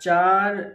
4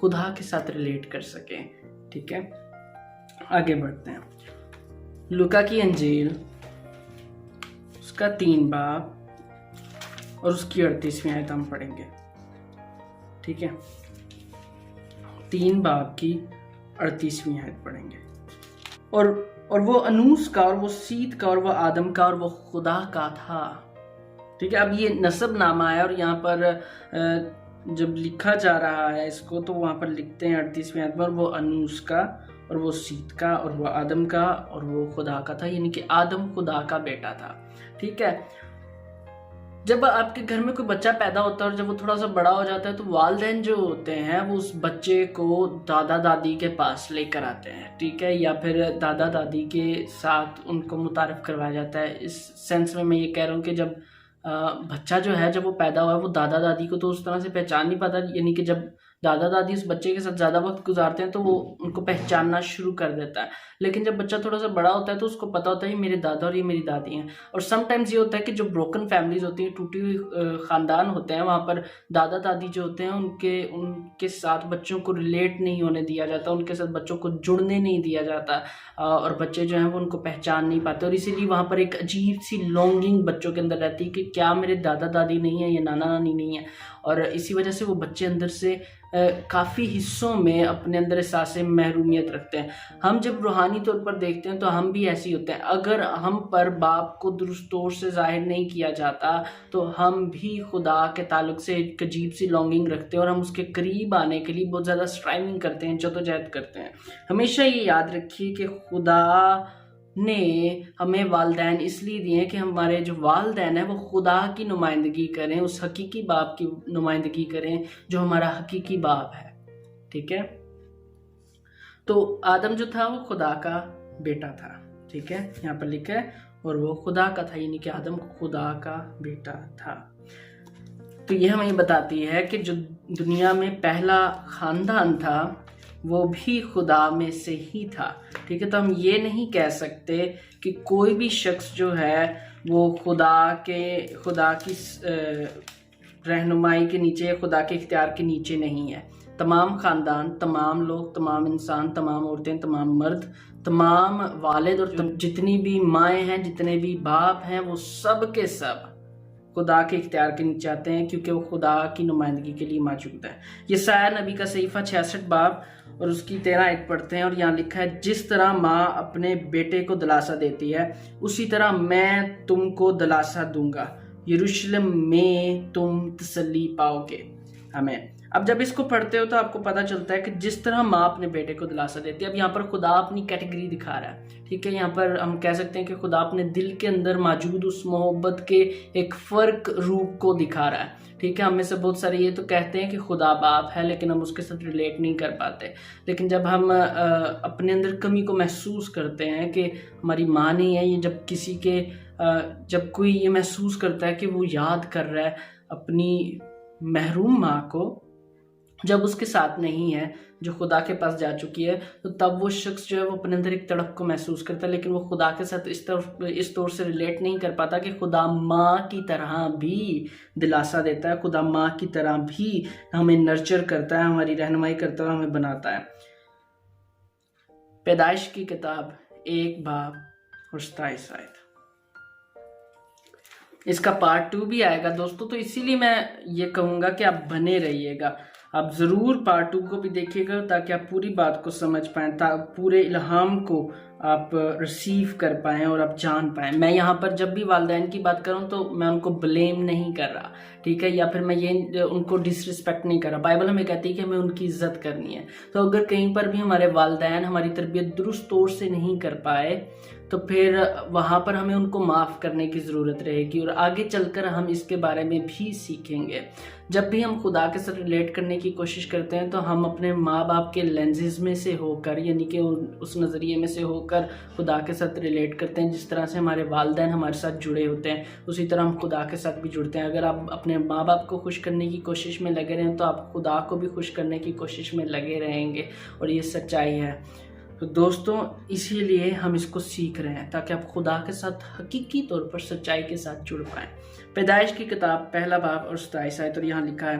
خدا کے ساتھ ریلیٹ کر سکیں. ٹھیک ہے, آگے بڑھتے ہیں. لوکا کی انجیل اس کا 3 باب اور اس کی 38ویں آیت ہم پڑھیں گے. ٹھیک ہے, 3 باب کی 38ویں آیت پڑھیں گے. اور وہ انوس کا اور وہ سیت کا اور وہ آدم کا اور وہ خدا کا تھا. ٹھیک ہے, اب یہ نسب نامہ ہے اور یہاں پر جب لکھا جا رہا ہے اس کو تو وہاں پر لکھتے ہیں 38ویں آیت پر وہ انوس کا اور وہ سیت کا اور وہ آدم کا اور وہ خدا کا تھا, یعنی کہ آدم خدا کا بیٹا تھا. ٹھیک ہے, جب آپ کے گھر میں کوئی بچہ پیدا ہوتا ہے اور جب وہ تھوڑا سا بڑا ہو جاتا ہے تو والدین جو ہوتے ہیں وہ اس بچے کو دادا دادی کے پاس لے کر آتے ہیں. ٹھیک ہے, یا پھر دادا دادی کے ساتھ ان کو متعارف کروایا جاتا ہے. اس سینس میں یہ کہہ رہا ہوں کہ جب بچہ جو ہے جب وہ پیدا ہوا ہے وہ دادا دادی کو تو اس طرح سے پہچان نہیں پاتا, یعنی کہ جب دادا دادی اس بچے کے ساتھ زیادہ وقت گزارتے ہیں تو وہ ان کو پہچاننا شروع کر دیتا ہے. لیکن جب بچہ تھوڑا سا بڑا ہوتا ہے تو اس کو پتا ہوتا ہے یہ میرے دادا اور یہ میری دادی ہیں. اور سم ٹائمز یہ ہوتا ہے کہ جو بروکن فیملیز ہوتی ہیں, ٹوٹی ہوئی خاندان ہوتے ہیں, وہاں پر دادا دادی جو ہوتے ہیں ان کے ساتھ بچوں کو ریلیٹ نہیں ہونے دیا جاتا, ان کے ساتھ بچوں کو جڑنے نہیں دیا جاتا, اور بچے جو ہیں وہ ان کو پہچان نہیں پاتے. اور اسی لیے وہاں پر ایک عجیب سی لانگنگ بچوں کے اندر رہتی ہے کہ کیا میرے دادا دادی نہیں ہیں یا نانا نانی نہیں ہے. اور اسی وجہ سے وہ بچے اندر سے کافی حصوں میں اپنے اندر احساس محرومیت رکھتے ہیں. ہم جب روحانی طور پر دیکھتے ہیں تو ہم بھی ایسے ہی ہوتے ہیں. اگر ہم پر باپ کو درست طور سے ظاہر نہیں کیا جاتا تو ہم بھی خدا کے تعلق سے ایک عجیب سی لانگنگ رکھتے ہیں اور ہم اس کے قریب آنے کے لیے بہت زیادہ اسٹرائیونگ کرتے ہیں, جدوجہد کرتے ہیں. ہمیشہ یہ یاد رکھیے کہ خدا نے ہمیں والدین اس لیے دیے کہ ہمارے جو والدین ہیں وہ خدا کی نمائندگی کریں, اس حقیقی باپ کی نمائندگی کریں جو ہمارا حقیقی باپ ہے. ٹھیک ہے, تو آدم جو تھا وہ خدا کا بیٹا تھا. ٹھیک ہے, یہاں پر لکھا ہے اور وہ خدا کا تھا, یعنی کہ آدم خدا کا بیٹا تھا. تو یہ ہمیں بتاتی ہے کہ جو دنیا میں پہلا خاندان تھا وہ بھی خدا میں سے ہی تھا. ٹھیک ہے, تو ہم یہ نہیں کہہ سکتے کہ کوئی بھی شخص جو ہے وہ خدا کی رہنمائی کے نیچے, خدا کے اختیار کے نیچے نہیں ہے. تمام خاندان, تمام لوگ, تمام انسان, تمام عورتیں, تمام مرد, تمام والد اور جتنی بھی مائیں ہیں, جتنے بھی باپ ہیں, وہ سب کے سب خدا کے اختیار کے نیچے آتے ہیں کیونکہ وہ خدا کی نمائندگی کے لیے موجود ہے. یسعیاہ نبی کا صحیفہ 66 باب اور اس کی 13 آیت پڑھتے ہیں اور یہاں لکھا ہے جس طرح ماں اپنے بیٹے کو دلاسا دیتی ہے اسی طرح میں تم کو دلاسا دوں گا, یروشلم میں تم تسلی پاؤ گے. ہمیں اب جب اس کو پڑھتے ہو تو آپ کو پتہ چلتا ہے کہ جس طرح ماں اپنے بیٹے کو دلاسا دیتی ہے. اب یہاں پر خدا اپنی کیٹیگری دکھا رہا ہے. ٹھیک ہے, یہاں پر ہم کہہ سکتے ہیں کہ خدا اپنے دل کے اندر موجود اس محبت کے ایک فرق روپ کو دکھا رہا ہے. ٹھیک ہے, ہم میں سے بہت سارے یہ تو کہتے ہیں کہ خدا باپ ہے لیکن ہم اس کے ساتھ ریلیٹ نہیں کر پاتے. لیکن جب ہم اپنے اندر کمی کو محسوس کرتے ہیں کہ ہماری ماں نہیں ہے, یہ جب کوئی یہ محسوس کرتا ہے کہ وہ یاد کر رہا ہے اپنی محروم ماں کو جب اس کے ساتھ نہیں ہے جو خدا کے پاس جا چکی ہے, تو تب وہ شخص جو ہے وہ اپنے اندر ایک تڑپ کو محسوس کرتا ہے, لیکن وہ خدا کے ساتھ اس طور سے ریلیٹ نہیں کر پاتا کہ خدا ماں کی طرح بھی دلاسا دیتا ہے, خدا ماں کی طرح بھی ہمیں نرچر کرتا ہے, ہماری رہنمائی کرتا ہے, ہمیں بناتا ہے. پیدائش کی کتاب 1 باب اور 27 آیت. اس کا پارٹ 2 بھی آئے گا دوستو, تو اسی لیے میں یہ کہوں گا کہ آپ بنے رہیے گا. آپ ضرور پارٹ 2 کو بھی دیکھیے گا تاکہ آپ پوری بات کو سمجھ پائیں, پورے الہام کو آپ ریسیو کر پائیں اور آپ جان پائیں. میں یہاں پر جب بھی والدین کی بات کروں تو میں ان کو بلیم نہیں کر رہا, ٹھیک ہے, یا پھر میں یہ ان کو ڈس رسپیکٹ نہیں کر رہا. بائبل ہمیں کہتی ہے کہ ہمیں ان کی عزت کرنی ہے. تو اگر کہیں پر بھی ہمارے والدین ہماری تربیت درست طور سے نہیں کر پائے تو پھر وہاں پر ہمیں ان کو معاف کرنے کی ضرورت رہے گی, اور آگے چل کر ہم اس کے بارے میں بھی سیکھیں گے. جب بھی ہم خدا کے ساتھ ریلیٹ کرنے کی کوشش کرتے ہیں تو ہم اپنے ماں باپ کے لینزز میں سے ہو کر, یعنی کہ اس نظریے میں سے ہو کر خدا کے ساتھ ریلیٹ کرتے ہیں. جس طرح سے ہمارے والدین ہمارے ساتھ جڑے ہوتے ہیں اسی طرح ہم خدا کے ساتھ بھی جڑتے ہیں. اگر آپ اپنے ماں باپ کو خوش کرنے کی کوشش میں لگے رہیں تو آپ خدا کو بھی خوش کرنے کی کوشش میں لگے رہیں گے, اور یہ سچائی ہے. تو دوستوں اسی لیے ہم اس کو سیکھ رہے ہیں تاکہ آپ خدا کے ساتھ حقیقی طور پر سچائی کے ساتھ جڑ پائیں. پیدائش کی کتاب 1 باب اور 27 آیت, اور یہاں لکھا ہے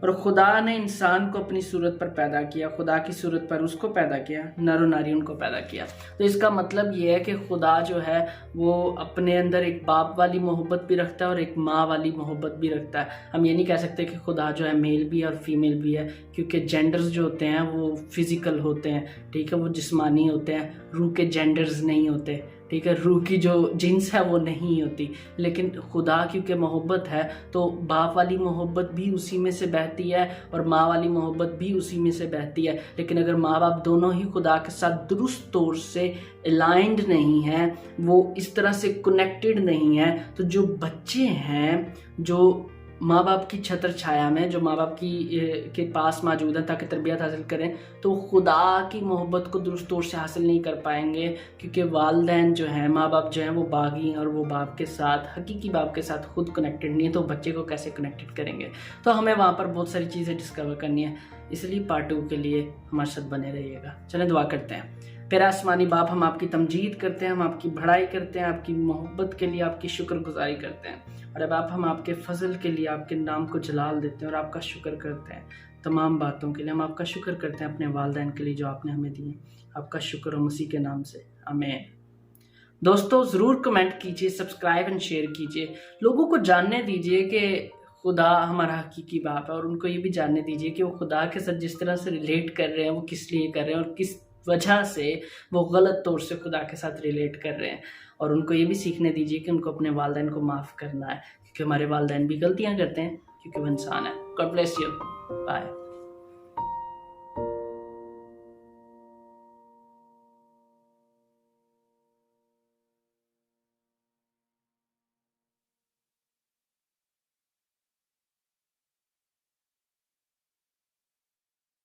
اور خدا نے انسان کو اپنی صورت پر پیدا کیا، خدا کی صورت پر اس کو پیدا کیا، نر و ناری ان کو پیدا کیا۔ تو اس کا مطلب یہ ہے کہ خدا جو ہے وہ اپنے اندر ایک باپ والی محبت بھی رکھتا ہے اور ایک ماں والی محبت بھی رکھتا ہے۔ ہم یہ نہیں کہہ سکتے کہ خدا جو ہے میل بھی ہے اور فیمیل بھی ہے، کیونکہ جینڈرز جو ہوتے ہیں وہ فزیکل ہوتے ہیں، ٹھیک ہے، وہ جسمانی ہوتے ہیں، روح کے جینڈرز نہیں ہوتے، ٹھیک ہے، روح کی جو جنس ہے وہ نہیں ہوتی۔ لیکن خدا کیونکہ محبت ہے تو باپ والی محبت بھی اسی میں سے بہتی ہے اور ماں والی محبت بھی اسی میں سے بہتی ہے۔ لیکن اگر ماں باپ دونوں ہی خدا کے ساتھ درست طور سے الائنڈ نہیں ہیں، وہ اس طرح سے کنیکٹڈ نہیں ہیں، تو جو بچے ہیں جو ماں باپ کی چھتر چھایا میں، جو ماں باپ کے پاس موجود ہیں تاکہ تربیت حاصل کریں، تو خدا کی محبت کو درست طور سے حاصل نہیں کر پائیں گے، کیونکہ والدین جو ہیں، ماں باپ جو ہیں وہ باغی ہیں اور وہ باپ کے ساتھ، حقیقی باپ کے ساتھ خود کنیکٹڈ نہیں ہے، تو بچے کو کیسے کنیکٹڈ کریں گے؟ تو ہمیں وہاں پر بہت ساری چیزیں ڈسکور کرنی ہے، اس لیے پارٹ 2 کے لیے ہمارے ساتھ بنے رہیے گا۔ چلیں دعا کرتے ہیں۔ پیارا آسمانی باپ، ہم آپ کی تمجید کرتے ہیں، ہم آپ کی بڑائی کرتے ہیں، آپ کی محبت کے لیے آپ کی شکر گزاری کرتے ہیں، اور اب آپ ہم آپ کے فضل کے لیے آپ کے نام کو جلال دیتے ہیں اور آپ کا شکر کرتے ہیں تمام باتوں کے لیے۔ ہم آپ کا شکر کرتے ہیں اپنے والدین کے لیے جو آپ نے ہمیں دیے، آپ کا شکر و مسیح کے نام سے، آمین۔ دوستو ضرور کمنٹ کیجئے، سبسکرائب اینڈ شیئر کیجئے، لوگوں کو جاننے دیجئے کہ خدا ہمارا حقیقی باپ ہے، اور ان کو یہ بھی جاننے دیجئے کہ وہ خدا کے ساتھ جس طرح سے ریلیٹ کر رہے ہیں وہ کس لیے کر رہے ہیں اور کس وجہ سے وہ غلط طور سے خدا کے ساتھ ریلیٹ کر رہے ہیں، اور ان کو یہ بھی سیکھنے دیجئے کہ ان کو اپنے والدین کو معاف کرنا ہے، کیونکہ ہمارے والدین بھی غلطیاں کرتے ہیں، کیونکہ وہ انسان ہے۔ God bless you, bye.